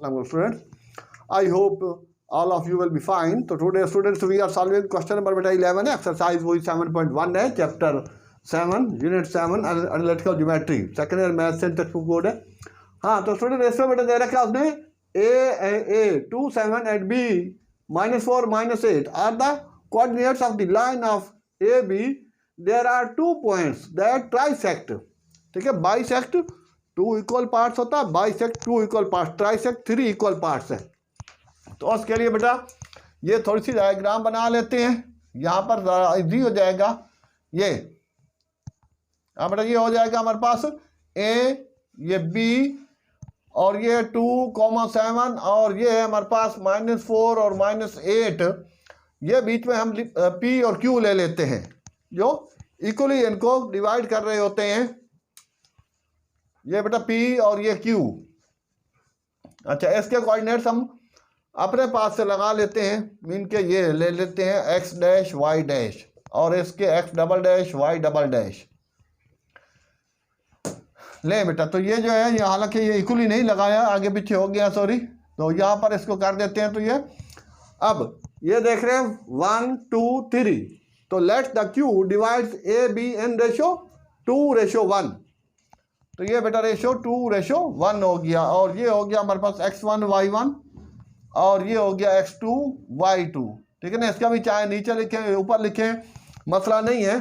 Students, I hope all of you will be fine. So today students we are solving question number 11 exercise वही 7.1 है chapter 7 unit 7 analytical geometry second year math and textbook board है. हाँ तो student इसमें बेटा दे रखा है उसने a 2 7 and b -4 -8 are the coordinates of the line of AB. There are 2 points that trisect. ठीक है, bisect 2 इक्वल पार्ट्स होता है, bisect 2 equal parts, trisect 3 equal parts है. तो उसके लिए बेटा ये थोड़ी सी डायग्राम बना लेते हैं. यहाँ पर इजी हो जाएगा. ये अब बेटा ये हो जाएगा हमारे पास ए, ये बी और ये 2,7 और ये है हमारे पास -4 और -8. ये बीच में हम पी और क्यू ले लेते हैं जो इक्वली इनको डिवाइड कर रहे होते हैं. ये बेटा P और ये Q. अच्छा, इसके कोऑर्डिनेट्स हम अपने पास से लगा लेते हैं. मीन के ये ले लेते हैं x डैश y डैश और इसके x double dash y double dash ले बेटा. तो ये जो है ये हालांकि ये इक्वली नहीं लगाया, आगे पीछे हो गया सॉरी. तो यहाँ पर इसको कर देते हैं. तो ये अब ये देख रहे हैं 1 2 3. तो let the Q divides A be in ratio 2:1. तो ये बेटा रेशो 2:1 हो गया. और ये हो गया हमारे पास x1 y1 और ये हो गया x2 y2. ठीक है ना. इसका भी चाहे नीचे लिखें ऊपर लिखें मसला नहीं है.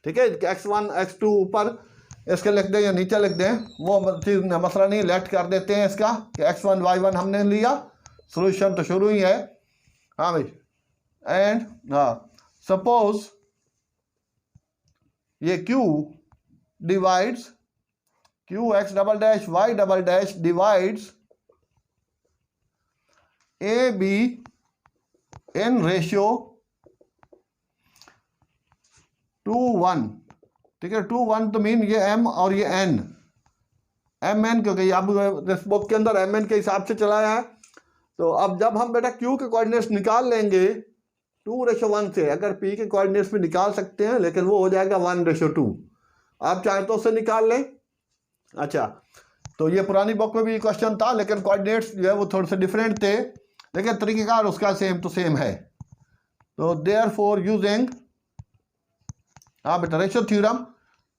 ठीक है, x1 x2 ऊपर इसके लिख दें या नीचे लिख दें वो चीज़ मसला नहीं. लेट कर देते हैं इसका कि x1 y1 हमने लिया. सोल्यूशन तो शुरू ही है. हाँ भाई. एंड हाँ सपोज ये q divides q x double dash y double dash divides A be in ratio 2:1. ठीक है, 2:1 तो मीन ये m और ये n mn, क्योंकि अब इस बुक के अंदर mn के हिसाब से चलाया है. तो अब जब हम बेटा q के कोऑर्डिनेट्स निकाल लेंगे 2:1 से, अगर p के कोऑर्डिनेट्स भी निकाल सकते हैं लेकिन वो हो जाएगा 1:2. आप चाहे तो उससे निकाल लें. अच्छा, तो ये पुरानी बुक में भी क्वेश्चन था लेकिन कोऑर्डिनेट्स जो है वो थोड़े से डिफरेंट थे, लेकिन तरीक़ेकार उसका सेम टू सेम है. तो देयर फॉर यूजिंग हाँ बेटा ratio theorem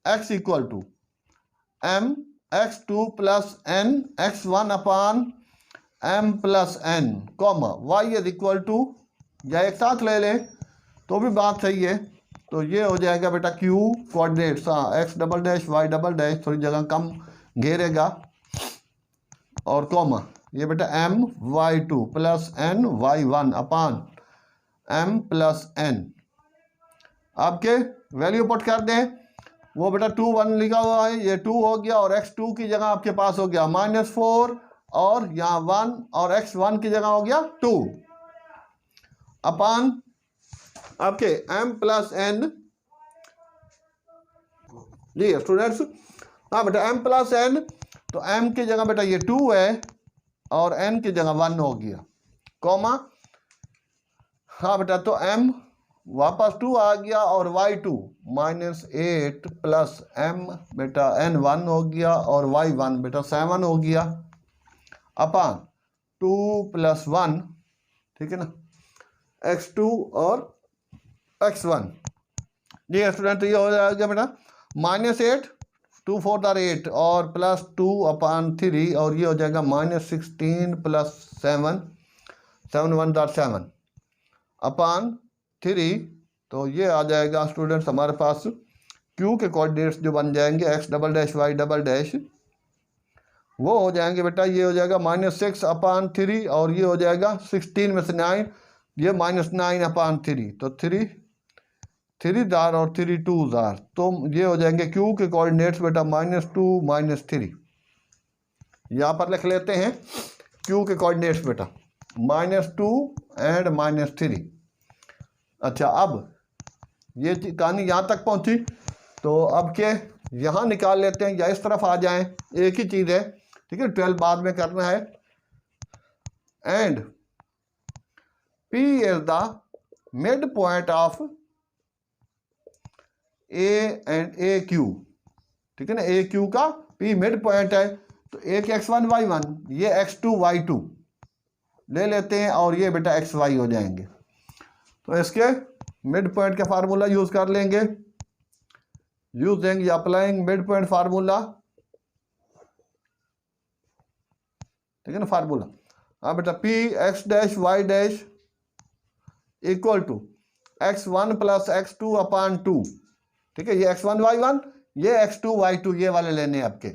x equal to m x2 plus n x1 upon m plus n comma y is equal to, या एक साथ ले लें तो भी बात सही है. तो ये हो जाएगा बेटा q कोऑर्डिनेट्स हाँ x double dash y double dash, थोड़ी जगह कम घेरेगा, और कॉमा ये बेटा m y2 plus n y1 अपान m प्लस n. आपके वैल्यू पुट कर दें. वो बेटा 2:1 लिखा हुआ है, ये 2 हो गया और x2 की जगह आपके पास हो गया -4 और यहाँ 1 और x1 की जगह हो गया 2 अपान आपके m प्लस n. जी स्टूडेंट्स, हाँ बेटा m प्लस n. तो m की जगह बेटा ये 2 है और n की जगह 1 हो गया कॉमा. हाँ बेटा तो m वापस 2 आ गया और y2 -8 प्लस m बेटा n1 हो गया और y1 बेटा 7 हो गया अपान 2 प्लस 1. ठीक है ना, x2 और x1. जी स्टूडेंट, ये हो जाएगा बेटा -8 2 4 आर 8 और प्लस 2 अपान 3 और ये हो जाएगा -16 प्लस 7 7 1 आर 7 अपान 3. तो ये आ जाएगा स्टूडेंट्स हमारे पास q के कोऑर्डिनेट्स जो बन जाएंगे x double dash y double dash, वो हो जाएंगे बेटा ये हो जाएगा -6 अपान 3 और ये हो जाएगा 16 में से 9 ये -9 अपान 3. तो 3 दार और 3 2 दार, तो ये हो जाएंगे q के कोऑर्डिनेट्स बेटा -2 -3. यहाँ पर लिख लेते हैं q के कोऑर्डिनेट्स बेटा -2 एंड -3. अच्छा, अब ये कहानी यहाँ तक पहुँची तो अब के यहाँ निकाल लेते हैं या इस तरफ आ जाएं, एक ही चीज़ है. ठीक है, 12 बाद में करना है. And P is the mid point of A and AQ. ठीक है ना, AQ का P मिड पॉइंट है. तो एक x1 y1, ये x2 y2 ले लेते हैं और ये बेटा xy हो जाएंगे। तो इसके मिड पॉइंट का फार्मूला यूज कर लेंगे, using applying mid point formula, ठीक है ना फार्मूला। हाँ बेटा p x dash y dash equal to x1 plus x2 upon 2, ठीक है। ये x1 y1, ये x2 y2 ये वाले लेने आपके,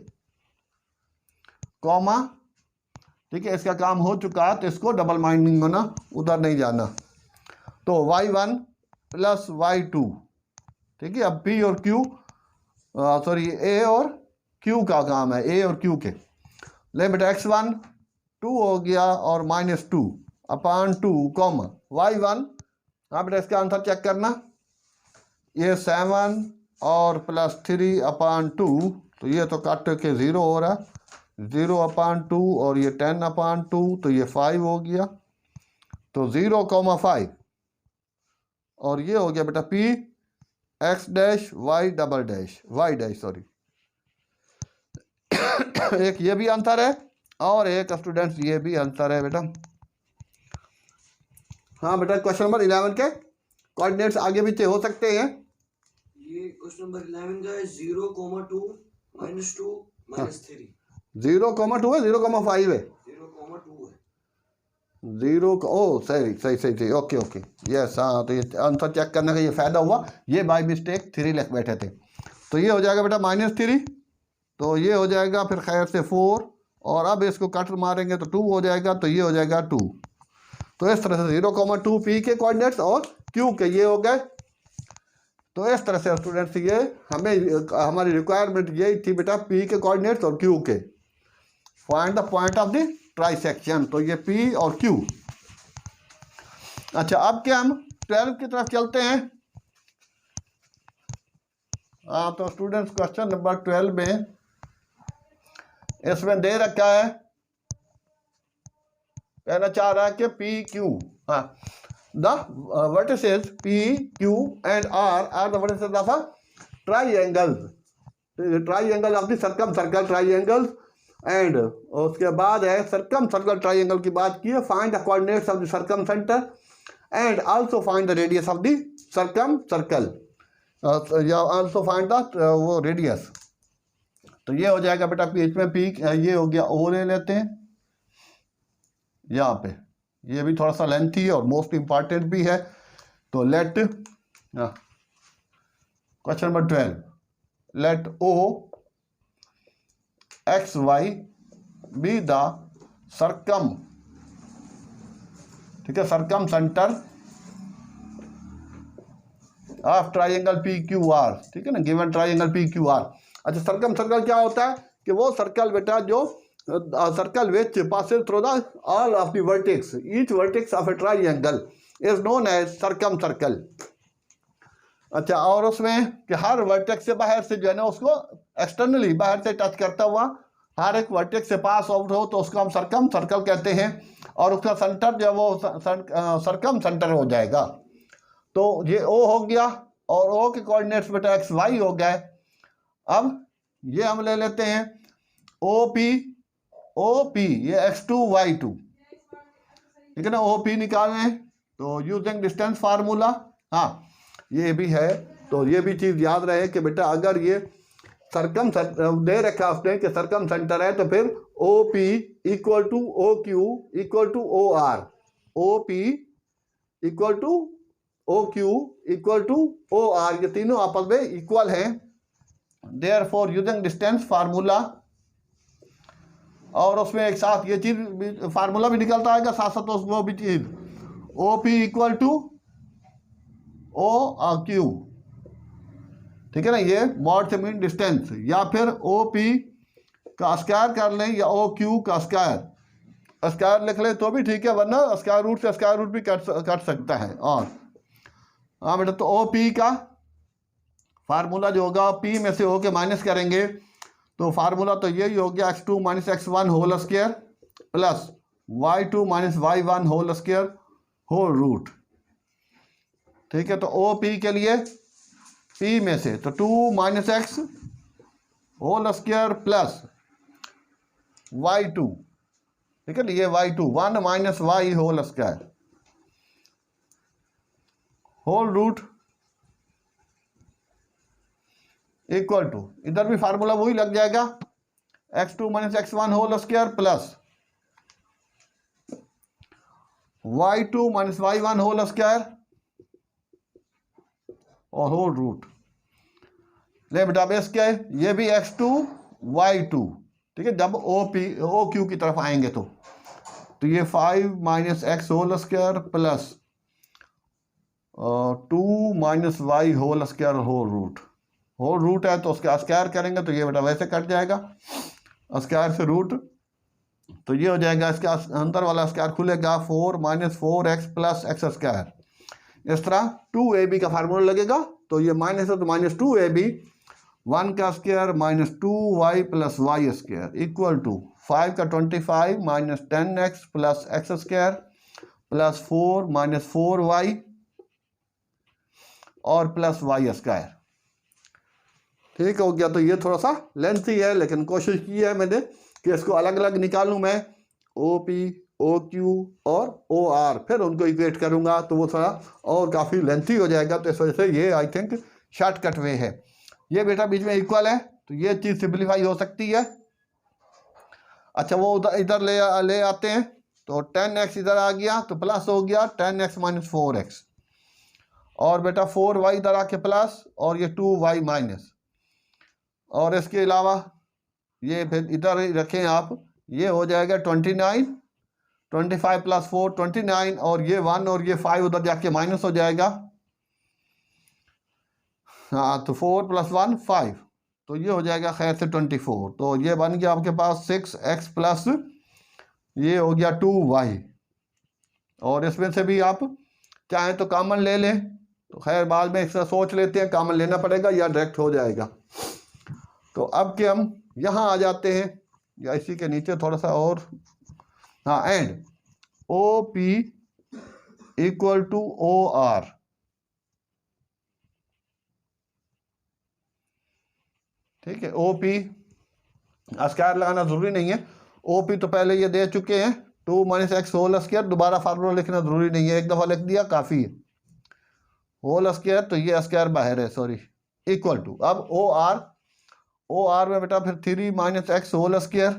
कॉमा, ठीक है। इसका काम हो चुका है तो इसको डबल माइंडिंग होना, उधर नहीं जाना। तो y1 प्लस y2, ठीक है। अब p और q, सॉरी a और q का काम है, a और q के। ले बेटा x1 2 हो गया और -2 अपान 2 कॉमा y1, हाँ बेटा इसका आंसर चेक करना, ये 7 और प्लस 3 अपान 2, तो ये तो कट के 0 हो रहा है, 0 अपान 2 और ये 10 अपान 2, तो ये 5 हो गया। तो 0,5 और ये हो गया बेटा p x dash y double dash y dash, sorry एक ये भी आंसर है और एक स्टूडेंट्स ये भी आंसर है बेटा। हाँ बेटा क्वेश्चन नंबर 11 के कोऑर्डिनेट्स आगे पीछे हो सकते हैं। ये क्वेश्चन नंबर 11 का है 0,2 -2 -3। 0,2 है, 0,5 है, 0,2 है, 0, ओ सही सही सही सही, ओके ओके यस। हाँ तो ये आंसर चेक करने का ये फायदा हुआ, ये बाय मिस्टेक 3 लिख बैठे थे। तो ये हो जाएगा बेटा -3, तो ये हो जाएगा फिर खैर से 4, और अब इसको कट मारेंगे तो 2 हो जाएगा, तो ये हो जाएगा 2। तो इस तरह से 0,2 p के कोऑर्डिनेट्स और q के ये हो गए। तो इस तरह से स्टूडेंट्स ये हमारी रिक्वायरमेंट यही थी बेटा, p के कोऑर्डिनेट्स और q के। Find the point of the trisection, तो ये p और q। अच्छा अब क्या हम 12 की तरफ चलते हैं। हाँ तो स्टूडेंट्स क्वेश्चन नंबर 12 में इसमें दे रखा है, कहना चाह रहा है कि पी क्यू, हाँ the vertices P Q and R the vertices of a triangle, triangle of the circum circle triangle, and उसके बाद है सर्कम सर्कल ट्राइएंगल की बात की है। Find the coordinates of the circum centre and also find the radius of the circum circle, या also find the वो radius. तो ये हो जाएगा बेटा बीच में पी, ये हो गया ओ ले लेते हैं यहाँ पे, ये भी थोड़ा सा लेंथी है और मोस्ट इंपॉर्टेंट भी है। तो let question number 12, let O X Y be the circum, ठीक है, circum centre of triangle P Q R, ठीक है ना, given triangle P Q R. अच्छा सर्कम सर्कल क्या होता है कि वो सर्कल बेटा जो circle which passes through the all of the vertex, each vertex of a triangle is known as circum circle. अच्छा और उसमें कि हर वर्टेक्स से बाहर से जो है ना उसको एक्सटर्नली बाहर से टच करता हुआ हर एक वर्टेक्स से पास आउट हो तो उसको हम सर्कम सर्कल कहते हैं, और उसका सेंटर जो है वो सर्कम सेंटर हो जाएगा। तो ये ओ हो गया और ओ के कोऑर्डिनेट्स बेटा एक्स वाई हो गए। अब ये हम ले लेते हैं ओ पी ये x2 y2, ठीक है ना, ओ पी निकालने तो यूजिंग डिस्टेंस फार्मूला, हाँ ये भी है। तो ये भी चीज़ याद रहे कि बेटा अगर ये सर्कम दे रखा उसने कि सर्कम सेंटर है तो फिर O P equal to O Q equal to O R, O P equal to O Q equal to O R, ये तीनों आपस में इक्वल हैं। देयरफॉर यूजिंग डिस्टेंस फार्मूला, और उसमें एक साथ ये चीज फार्मूला भी निकलता है साथ साथ वो भी चीज O P equal to O Q, ठीक है ना, ये मॉड से मीन डिस्टेंस, या फिर ओ पी का स्क्वायर कर लें या ओ क्यू का स्क्वायर लिख लें तो भी ठीक है, वरना स्क्वायर रूट से स्क्वायर रूट भी कट सकता है। और हाँ बेटा तो ओ पी का फार्मूला जो होगा पी में से ओ के माइनस करेंगे तो फार्मूला तो यही हो गया x2 minus x1 whole square plus y2 minus y1 whole square whole root, ठीक है। तो ओ पी के लिए पी में से तो 2 minus x whole square plus y2, ठीक है, ये y2 1 minus y whole square whole root equal to, इधर भी फार्मूला वही लग जाएगा, x2 minus x1 whole square plus y2 minus y1 whole square और होल रूट। ले बेटा बेस क्या है, ये भी x2 y2, ठीक है, जब ओ क्यू की तरफ आएंगे तो ये 5 minus x whole square plus 2 minus y whole square whole root है तो उसका स्क्वायर करेंगे तो ये बेटा वैसे कट जाएगा, स्क्वायर से रूट, तो ये हो जाएगा, इसका अंदर वाला स्क्वायर खुलेगा 4 minus 4x plus x square. इस तरह 2ab का फार्मूला लगेगा, तो ये माइनस है तो माइनस 2ab 1 का square minus 2y plus y square equal to 5 का 25 minus 10x plus x square plus 4 minus 4y और प्लस वाई स्क्वायर। ठीक हो गया। तो ये थोड़ा सा लेंथी है, लेकिन कोशिश की है मैंने कि इसको अलग अलग निकालूं मैं, OP, OQ और OR, फिर उनको इक्वेट करूंगा तो वो थोड़ा और काफ़ी लेंथी हो जाएगा, तो इस वजह से ये आई थिंक शॉर्टकट वे है। ये बेटा बीच में इक्वल है तो ये चीज़ सिंप्लीफाई हो सकती है। अच्छा वो इधर ले आते हैं, तो 10x इधर आ गया तो प्लस हो गया 10x माइनस 4x, और बेटा 4y इधर आके प्लस और ये 2y माइनस, और इसके अलावा ये फिर इधर रखें आप, ये हो जाएगा 29, 25 प्लस 4 29, और ये 1 और ये 5 उधर जाके माइनस हो जाएगा, हाँ तो 4 प्लस 1 5, तो ये हो जाएगा खैर से 24, तो ये बन गया आपके पास 6x प्लस ये हो गया 2y, और इसमें से भी आप चाहें तो कॉमन ले लें, तो खैर बाद में इससे सोच लेते हैं कॉमन लेना पड़ेगा या डायरेक्ट हो जाएगा। तो अब के हम यहाँ आ जाते हैं, या इसी के नीचे थोड़ा सा और, हाँ, and OP equal to OR, ठीक है। OP स्क्वायर लगाना जरूरी नहीं है, OP तो पहले ये दे चुके हैं 2 माइनस एक्स होल स्क्वायर, दोबारा फार्मूला लिखना जरूरी नहीं है, एक दफ़ा लिख दिया काफ़ी है, होल स्क्वायर तो ये स्क्वायर बाहर है, सॉरी, इक्वल टू, अब OR में बेटा फिर 3 minus x whole square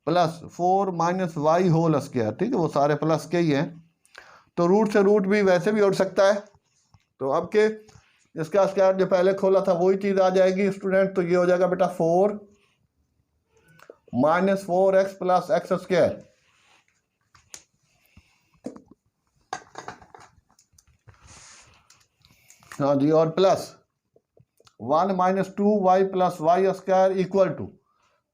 plus 4 minus y whole square, ठीक है, वो सारे प्लस के ही हैं, तो रूट से रूट भी वैसे भी उठ सकता है, तो अब के इसका स्क्वायर जो पहले खोला था वही चीज़ आ जाएगी स्टूडेंट, तो ये हो जाएगा बेटा 4 minus 4x plus x square, हाँ जी, और plus 1 minus 2y plus y square equal to,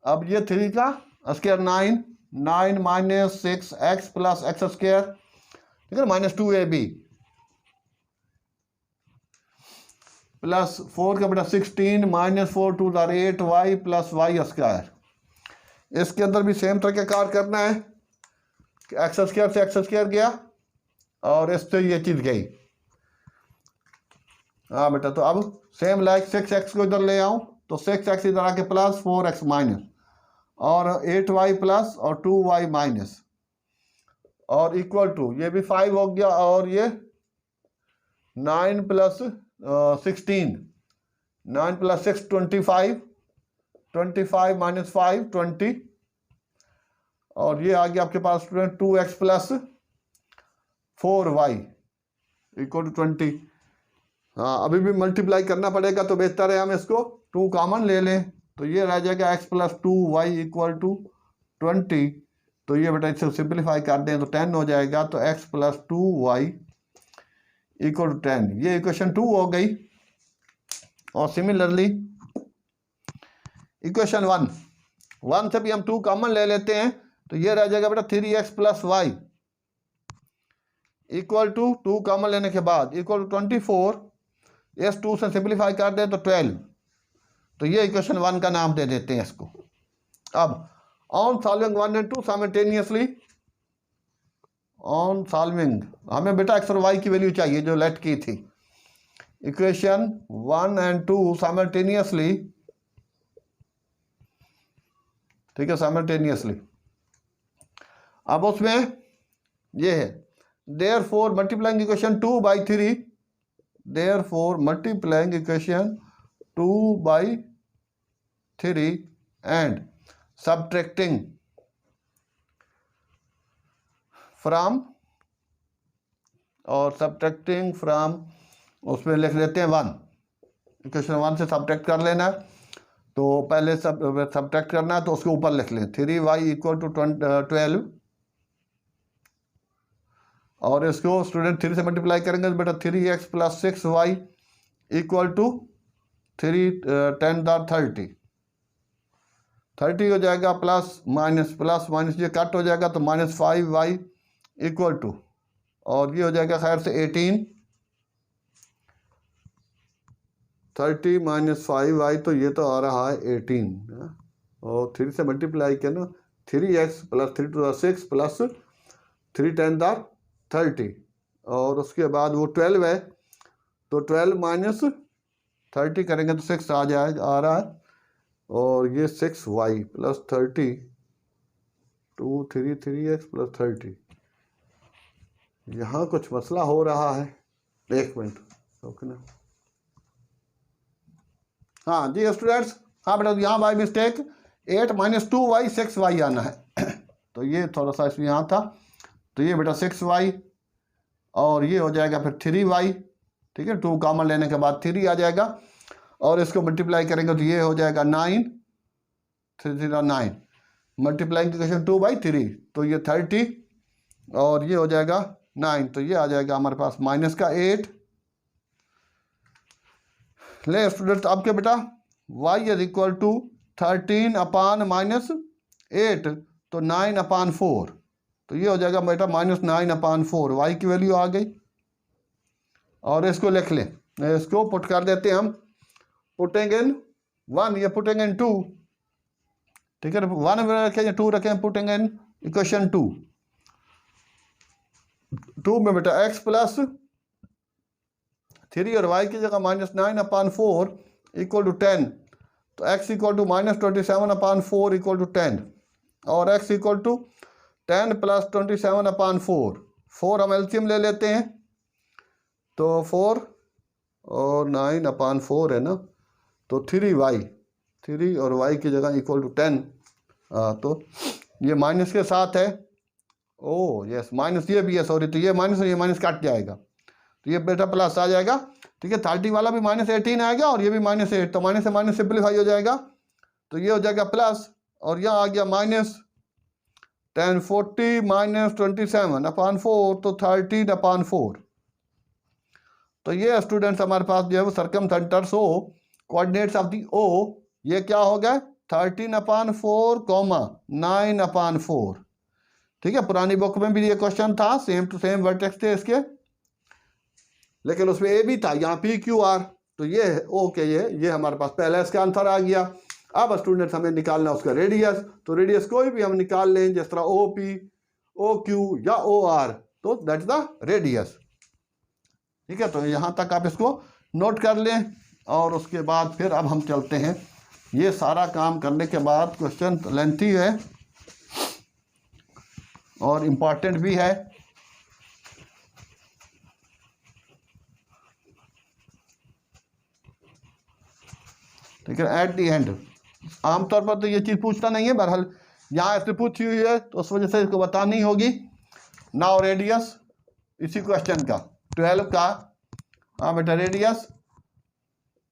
अब ये 3 का square 9 minus 6x plus x square, ठीक है, माइनस 2ab प्लस 4 का बेटा 16 minus 4 2 8y plus y square. इसके अंदर भी सेम तरह के कार करना है कि एक्स स्क्वायर से एक्स स्क्वायर गया और इससे ये चीज़ गई, हाँ बेटा, तो अब सेम लाइक 6x को इधर ले आऊँ तो 6x इधर आके प्लस 4x माइनस और 8y प्लस और 2y माइनस और इक्वल टू, ये भी 5 हो गया, और ये 9 प्लस 16, 9 प्लस 6 25 माइनस 5 20, और ये आ गया आपके पास student 2x plus 4y equal to 20। हाँ अभी भी मल्टीप्लाई करना पड़ेगा, तो बेहतर है हम इसको 2 कॉमन ले लें, तो ये रह जाएगा x plus 2y equal to 20, तो ये बेटा इससे सिंप्लीफाई कर दें तो 10 हो जाएगा, तो x plus 2y equal to 10, ये इक्वेशन 2 हो गई। और सिमिलरली इक्वेशन 1 से भी हम 2 कॉमन ले लेते हैं, तो ये रह जाएगा बेटा 3x plus y equal to 2 common लेने के बाद इक्वल टू 24, इस 2 से सिंप्लीफाई कर दें तो 12, तो ये इक्वेशन 1 का नाम दे देते हैं इसको। अब on solving 1 and 2 simultaneously, on solving हमें बेटा एक्स और वाई की वैल्यू चाहिए जो लेट की थी, इक्वेशन 1 and 2 साइमल्टेनियसली, ठीक है, साइमल्टेनियसली अब उसमें ये है therefore multiplying equation 2/3, therefore multiplying equation 2/3 and subtracting from, और सबट्रैक्टिंग फ्रॉम उसमें लिख लेते हैं 1, इक्वेशन 1 से सबट्रैक्ट कर लेना है। तो पहले सबट्रैक्ट करना है तो उसके ऊपर लिख लें 3y = 12, और इसको स्टूडेंट 3 से मल्टीप्लाई करेंगे तो बेटा 3x + 6y = 3 × 10 30 हो जाएगा, प्लस माइनस ये कट हो जाएगा तो -5y = और ये हो जाएगा खैर से 18, 30 - 5y तो ये तो आ रहा है 18, और 3 से मल्टीप्लाई किया ना 3x + 3 × 6 प्लस 3 × 10 और उसके बाद वो 12 है तो 12 - 30 करेंगे तो 6 आ रहा है, और ये 6y + 30 2 3 3x + 30। यहाँ कुछ मसला हो रहा है, एक मिनट ओके ना। हाँ जी स्टूडेंट्स, हाँ बेटा यहाँ बाय मिस्टेक 8 - 2y 6y आना है तो ये थोड़ा सा इसमें यहाँ था, तो ये बेटा 6y और ये हो जाएगा फिर 3y, ठीक है, 2 कॉमन लेने के बाद 3 आ जाएगा, और इसको मल्टीप्लाई करेंगे तो ये हो जाएगा 9, 3 0 9, मल्टीप्लाइंग इक्वेशन 2/3 तो ये 30 और ये हो जाएगा 9, तो ये आ जाएगा हमारे पास -8। ले स्टूडेंट आपके बेटा y = 13/- 8 तो 9/4, तो ये हो जाएगा बेटा -9/4, y की वैल्यू आ गई, और इसको लिख लें, इसको पुट कर देते हैं हम, पुटिंग इन 1 या पुटिंग इन 2, ठीक है, 1 रखें या 2 रखें, पुटिंग इन इक्वेशन 2 में बेटा x + 3 और y की जगह -9/4 = 10, तो x = -27/4 = 10, और x = 10 + 27/4, 4 हम एलसीएम ले लेते हैं तो 4 और 9/4 है ना, तो 3y, 3 और y की जगह = 10, तो ये माइनस के साथ है, ओ यस माइनस ये भी है, सॉरी, तो ये माइनस कट जाएगा तो ये बेटा प्लस आ जाएगा, ठीक है, 30 वाला भी -18 आएगा और ये भी -8, तो माइनस से माइनस सिंप्लीफाई हो जाएगा, तो ये हो जाएगा प्लस, और यहाँ आ गया -10 40 - 27/4 तो 13/4, तो ये स्टूडेंट्स हमारे पास जो है वो सर्कमसेंटर्स हो कोऑर्डिनेट्स ऑफ दी ओ, ये क्या हो गया 13/4, 9/4, ठीक है। पुरानी बुक में भी ये क्वेश्चन था, सेम टू सेम वर्टेक्स थे इसके, लेकिन उसमें ए भी था, यहाँ PQR, तो ये ओके, ये हमारे पास पहला इसका आंसर आ गया। अब स्टूडेंट्स हमें निकालना उसका रेडियस, तो रेडियस कोई भी हम निकाल लें, जिस तरह OP, OQ या OR, तो दैट इज द रेडियस, ठीक है। तो यहाँ तक आप इसको नोट कर लें, और उसके बाद फिर अब हम चलते हैं, ये सारा काम करने के बाद क्वेश्चन लेंथी है और इम्पॉर्टेंट भी है, ठीक है। एट दी एंड आमतौर पर तो ये चीज़ पूछता नहीं है, बहरहाल यहाँ ऐसे पूछी हुई है तो उस वजह से इसको बतानी होगी। नाउ रेडियस इसी क्वेश्चन का 12 का, हाँ बेटा रेडियस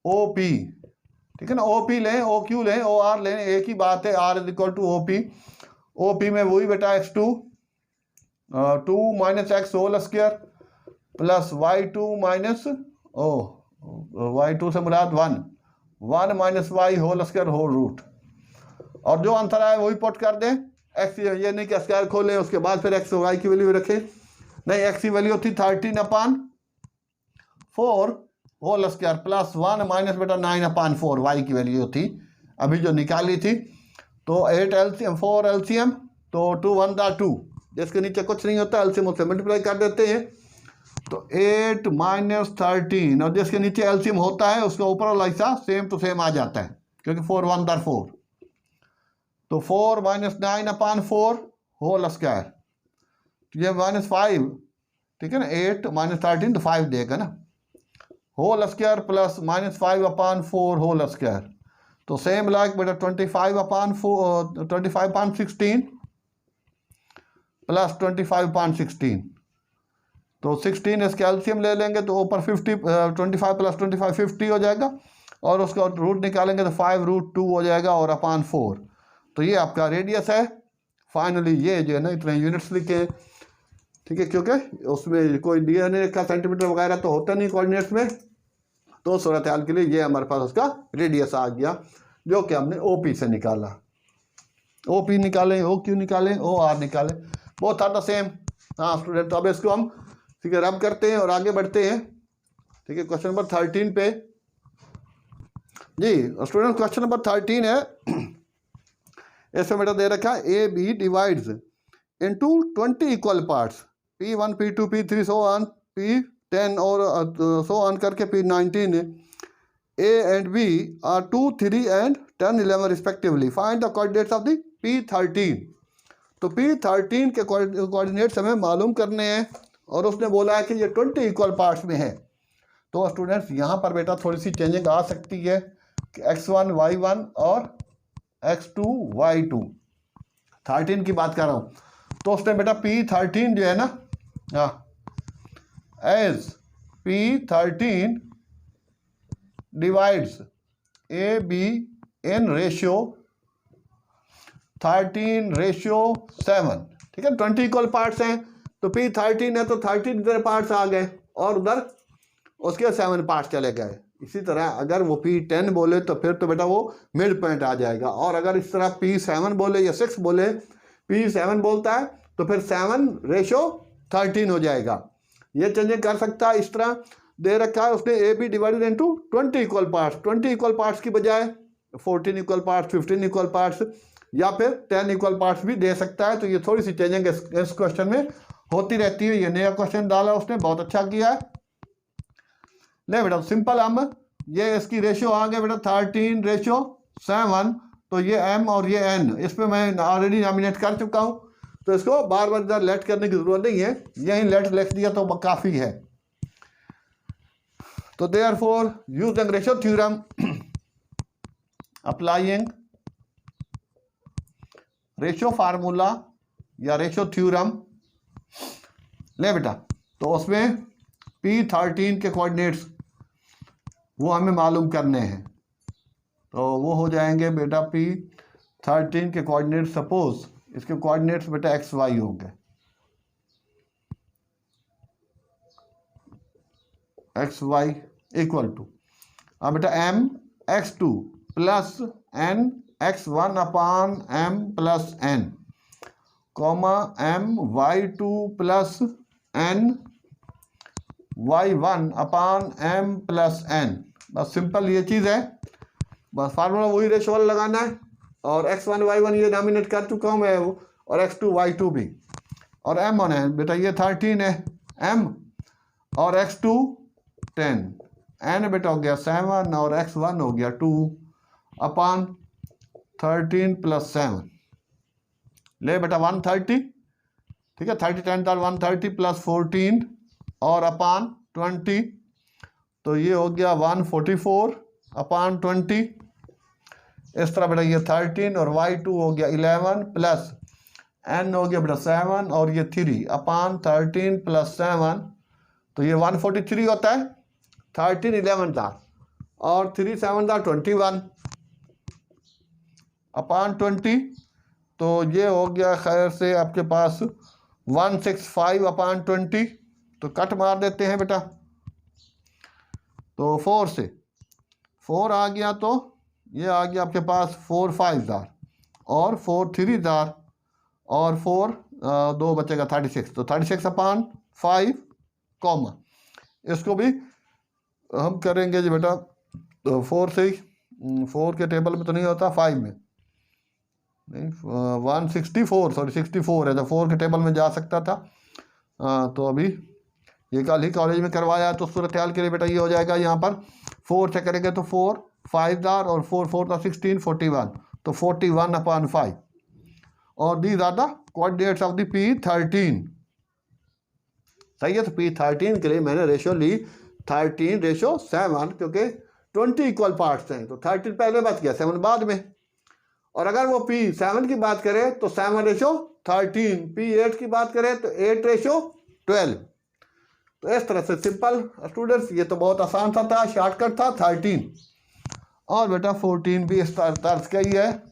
OP, ठीक है ना, OP लें, OQ लें, OR लें, एक ही बात है, R = OP। OP में वही बेटा x2 2 - x whole square plus y2 y2 से मुराद 1 - y whole square whole root, और जो आंसर आए वही पुट कर दें। x ये नहीं कि स्क्वायर खोलें उसके बाद फिर x y की वैल्यू रखें, नहीं, x की वैल्यू थी 13/4 होल स्क्वायर प्लस 1 माइनस बेटा 9/4 y की वैल्यू थी अभी जो निकाली थी, तो 8 LCM 4 LCM तो 2 1 2, जिसके नीचे कुछ नहीं होता LCM उससे मल्टीप्लाई कर देते हैं, तो 8 - 13, और जिसके नीचे एलसीएम होता है उसका ऊपर वाला हिस्सा सेम टू सेम आ जाता है, क्योंकि 4 1 4, तो 4 - 9/4 होल स्क्वायर तो ये -5, ठीक है ना, 8 -13 तो 5 देगा ना, whole square plus -5/4 whole square. तो सेम लाइक बेटा 25/16 प्लस 25/16, तो 16 इसके एलसीएम ले लेंगे तो ऊपर 50, 25 प्लस 25 50 हो जाएगा, और उसका रूट निकालेंगे तो 5√2 हो जाएगा और अपान 4। तो ये आपका रेडियस है। फाइनली ये जो है ना इतने यूनिट्स लिखे, ठीक है, क्योंकि उसमें कोई DNA का सेंटीमीटर वगैरह तो होता नहीं कोऑर्डिनेट्स में, तो सूरत हाल के लिए ये हमारे पास उसका रेडियस आ गया, जो कि हमने OP से निकाला। OP निकालें, OQ निकालें, OR निकालें, बोथ आर द सेम। हाँ स्टूडेंट, तो अब इसको हम ठीक है रब करते हैं और आगे बढ़ते हैं। ठीक है, क्वेश्चन नंबर 13 पे जी स्टूडेंट, क्वेश्चन नंबर 13 है, इसमें बेटा दे रखा है AB divides into 20 equal parts, P1 P2 P3 so on, P10 और सो ऑन करके P19। A and B are 2, 3 and 10, 11 respectively. Find the coordinates of the P13। तो P13 के कोऑर्डिनेट्स हमें मालूम करने हैं, और उसने बोला है कि ये 20 इक्वल पार्ट्स में है। तो स्टूडेंट्स यहाँ पर बेटा थोड़ी सी चेंजिंग आ सकती है कि x1 y1 और x2 y2, 13 की बात कर रहा हूँ। तो उसने बेटा P13 जो है ना, as P13 divides AB in ratio 13:7। ठीक है, 20 इक्वल पार्ट्स हैं, तो P13 है तो 13 इधर पार्ट्स आ गए और उधर उसके 7 पार्ट्स चले गए। इसी तरह अगर वो P10 बोले तो फिर तो बेटा वो मिड पॉइंट आ जाएगा, और अगर इस तरह P7 बोले या 6 बोले, P7 बोलता है तो फिर 7:13 हो जाएगा। ये चेंजिंग कर सकता है। इस तरह दे रखा है उसने AB divided into 20 equal parts, 20 equal parts की बजाय 14 इक्वल पार्ट्स, 15 इक्वल पार्ट्स या फिर 10 इक्वल पार्ट्स भी दे सकता है। तो ये थोड़ी सी चेंजिंग इस क्वेश्चन में होती रहती है। ये नया क्वेश्चन डाला उसने, बहुत अच्छा किया है। ले बेटा सिंपल, हम ये इसकी रेशियो आ गया बेटा 13:7, तो ये M और ये N, इस पर मैं ऑलरेडी नॉमिनेट कर चुका हूँ, तो इसको बार बार इधर लेट करने की जरूरत नहीं है, यहीं लेट लिख दिया तो काफ़ी है। तो therefore using ratio theorem, applying ratio formula या रेशियो थ्योरम, ले बेटा, तो उसमें P13 के कोऑर्डिनेट्स वो हमें मालूम करने हैं। तो वो हो जाएंगे बेटा P13 के कोऑर्डिनेट, सपोज इसके कोऑर्डिनेट्स बेटा XY होंगे, XY इक्वल टू बेटा M x2 plus N x1 upon M plus N, comma M y2 plus N y1 अपान M प्लस N। बस सिंपल ये चीज़ है, बस फार्मूला वही रेशो वाला लगाना है। और x1 y1 ये नॉमिनेट कर चुका हूँ मैं, और x2 y2 भी, और M ऑन है बेटा ये 13 है M, और x2 10, N बेटा हो गया 7 और x1 हो गया 2 अपान 13 प्लस 7। ले बेटा 130, ठीक है, 30 10 130 प्लस 14 और अपान 20, तो ये हो गया 144 अपान 20। इस तरह बेटा ये 13 और y2 हो गया 11 प्लस N हो गया बेटा 7 और ये 3 अपान 13 प्लस 7, तो ये 143 होता है। 13 11 था और 3 7 था 21 अपान 20, तो ये हो गया खैर से आपके पास 165 अपान 20। तो कट मार देते हैं बेटा, तो 4 से 4 आ गया, तो ये आ गया आपके पास 4 5 दार और 4 3 दार और 4 2 बचेगा 36, तो 36 अपान 5 कॉमा, इसको भी हम करेंगे जी बेटा 4 से ही, 4 के टेबल में तो नहीं होता, 5 में नहीं, 164 सॉरी 64 है, तो 4 के टेबल में जा सकता था। तो अभी ये कल ही कॉलेज में करवाया, तो सूरत हाल के लिए बेटा ये हो जाएगा, यहाँ पर 4 से करेंगे तो 4 5 दार और 4 4 था 16 41, तो 41 अपान 5, और these are the coordinates of the P13। सही है। तो P13 के लिए मैंने रेशो ली 13:7, क्योंकि 20 इक्वल पार्ट्स हैं, तो 13 पहले बच गया, 7 बाद में। और अगर वो P7 की बात करें तो 7:13, P8 की बात करें तो 8:12। तो इस तरह से सिंपल स्टूडेंट्स, ये तो बहुत आसान सा था, शॉर्टकट था 13। और बेटा 14 भी इस तर्ज का ही है,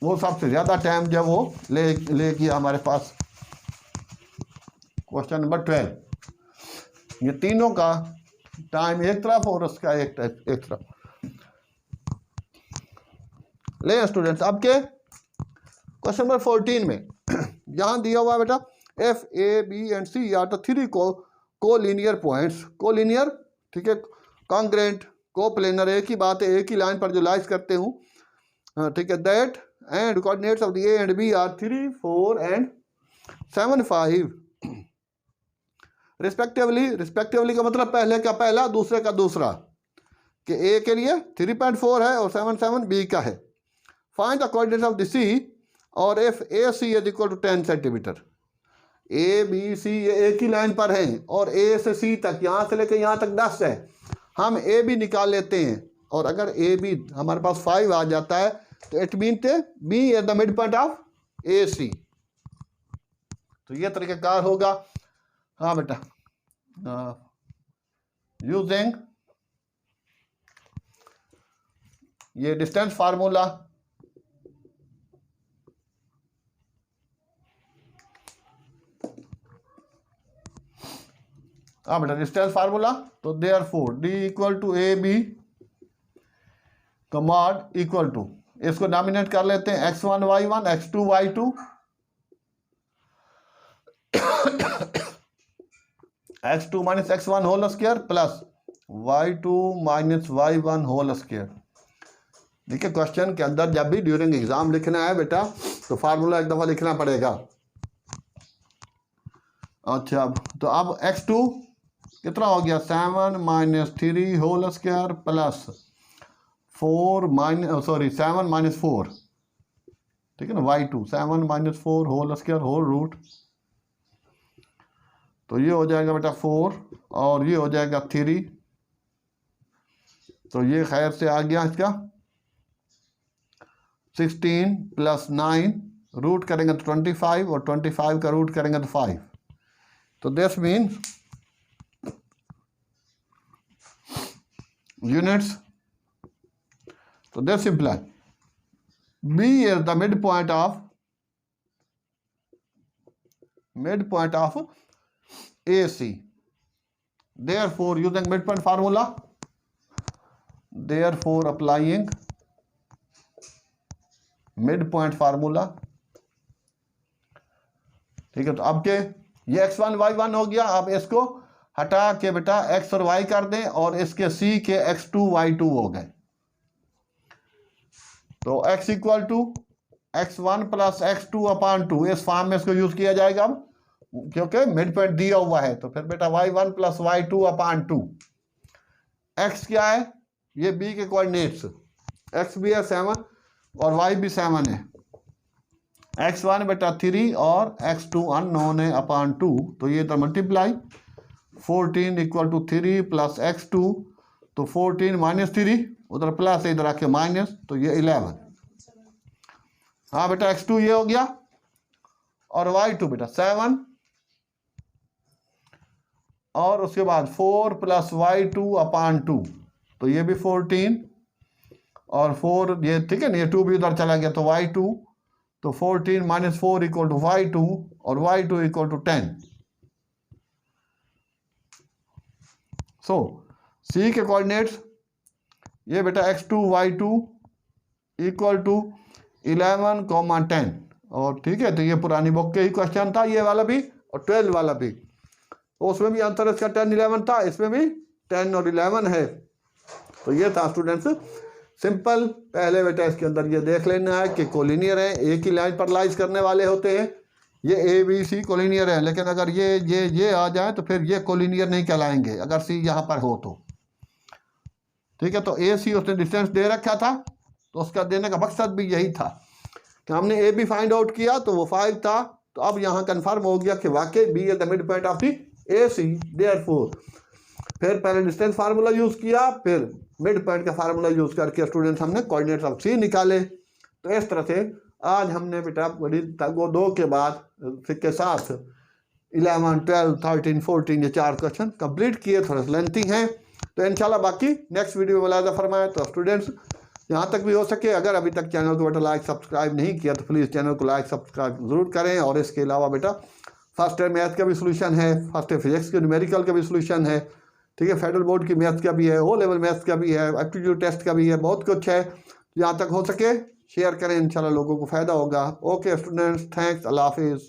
वो सबसे ज़्यादा टाइम जब वो ले किया हमारे पास। क्वेश्चन नंबर 12, ये तीनों का टाइम एक तरफ और उसका एक तरफ। ले स्टूडेंट्स, अब के क्वेश्चन नंबर 14 में यहाँ दिया हुआ है बेटा F, A, B and C are the 3 collinear points. Collinear, ठीक है, कॉन्ग्रेंट, कोप्लेनर, एक ही बात है, एक ही लाइन पर जो लाइज करते हूँ, ठीक है। That and coordinates of the A and B are 3, 4 and 7, 5 respectively. Respectively का मतलब पहले का पहला, दूसरे का दूसरा, कि A के लिए 3.4 है और 7 B का है। Find the coordinates of the C और F A C is equal to 10 centimetre. A B C ये एक ही लाइन पर है और A से C तक, यहाँ से लेकर यहाँ तक 10 है। हम A B निकाल लेते हैं, और अगर A B हमारे पास 5 आ जाता है तो it mean B is the mid point of AC। तो ये तरीक़ाकार होगा। हाँ बेटा, यूजिंग ये डिस्टेंस फार्मूला, हाँ बेटा डिस्टेंस फार्मूला, तो therefore D equal to AB कमाड इक्वल टू, इसको नॉमिनेट कर लेते हैं x1 y1 x2 y2 x2 minus x1 whole square plus y2 minus y1 whole square. देखिए क्वेश्चन के अंदर जब भी ड्यूरिंग एग्जाम लिखना है बेटा तो फार्मूला एक दफ़ा लिखना पड़ेगा। अच्छा, तो अब x2 कितना हो गया, 7 minus 3 whole square plus 7 minus 4, ठीक है ना, y2 7 minus 4 whole square whole root, तो ये हो जाएगा बेटा 4 और ये हो जाएगा 3, तो ये खैर से आ गया इसका 16 प्लस 9, रूट करेंगे तो 25 और 25 का रूट करेंगे तो 5, तो दिस मीन्स यूनिट्स, तो this imply B is the midpoint of AC. Therefore, using midpoint formula, therefore applying midpoint formula, ठीक है। तो अब के ये x1 y1 हो गया, अब इसको हटा के बेटा x और y कर दें और इसके C के x2 y2 हो गए, तो x equal to x1 plus x2 upon 2, इस फॉर्म में इसको यूज किया जाएगा अब, क्योंकि मिड पॉइंट दिया हुआ है। तो फिर बेटा y1 प्लस y2 अपान 2, x क्या है, ये b के कोऑर्डिनेट्स, x भी है 7 और y भी 7 है, x1 बेटा 3 और x2 अननोन है अपान 2, तो ये तो multiply 14 equal to 3 plus x2, तो 14 माइनस 3 उधर प्लस है, इधर आके माइनस, तो ये 11। हाँ बेटा x2 ये हो गया और y2 बेटा 7 और उसके बाद 4 प्लस y2 अपान 2, तो ये भी 14 और 4 ये, ठीक है ना, ये 2 भी उधर चला गया, तो y2, तो 14 माइनस 4 इक्वल टू y2 और y2 equal to 10। So C के कोऑर्डिनेट्स ये बेटा x2 y2 इक्वल टू 11, 10, और ठीक है, तो ये पुरानी बुक के ही क्वेश्चन था, ये वाला भी और 12 वाला भी, उसमें भी आंसर इसका 10, 11 था, इसमें भी 10 और 11 है। तो ये था स्टूडेंट्स सिंपल। पहले बेटा इसके अंदर ये देख लेना है कि कोलिनियर है, एक ही लाइन पर लाइज करने वाले होते हैं, ये ए बी सी कोलिनियर है, लेकिन अगर ये आ जाए तो फिर ये कोलिनियर नहीं कहलाएंगे अगर सी यहाँ पर हो तो, ठीक है। तो ए सी उसने डिस्टेंस दे रखा था, तो उसका देने का मकसद भी यही था कि हमने ए बी फाइंड आउट किया तो वो 5 था, तो अब यहाँ कन्फर्म हो गया कि वाकई B is the mid point of the AC therefore. फिर पहले डिस्टेंस फार्मूला यूज़ किया, फिर मिड पॉइंट का फार्मूला यूज़ करके स्टूडेंट्स हमने कोऑर्डिनेट्स ऑफ C निकाले। तो इस तरह से आज हमने बेटा बड़ी वो 2 के बाद के साथ 11, 12, 13, 14 ये 4 क्वेश्चन कंप्लीट किए, थोड़ा सा लेंथी हैं। तो इंशाल्लाह बाकी नेक्स्ट वीडियो में मुलाज़ा फरमाएं। तो स्टूडेंट्स यहाँ तक भी हो सके अगर अभी तक चैनल को बेटा लाइक सब्सक्राइब नहीं किया तो प्लीज़ चैनल को लाइक सब्सक्राइब ज़रूर करें। और इसके अलावा बेटा फर्स्ट ईयर मैथ का भी सोल्यूशन है, फर्स्ट ईयर फिजिक्स के न्यूमेरिकल का भी सोल्यूशन है, ठीक है, फेडरल बोर्ड की मैथ का भी है, ओ लेवल मैथ का भी है, एप्टीट्यूड टेस्ट का भी है, बहुत कुछ है। जहाँ तक हो सके शेयर करें, इंशाल्लाह लोगों को फ़ायदा होगा। ओके स्टूडेंट्स, थैंक्स, अल्लाह हाफिज़।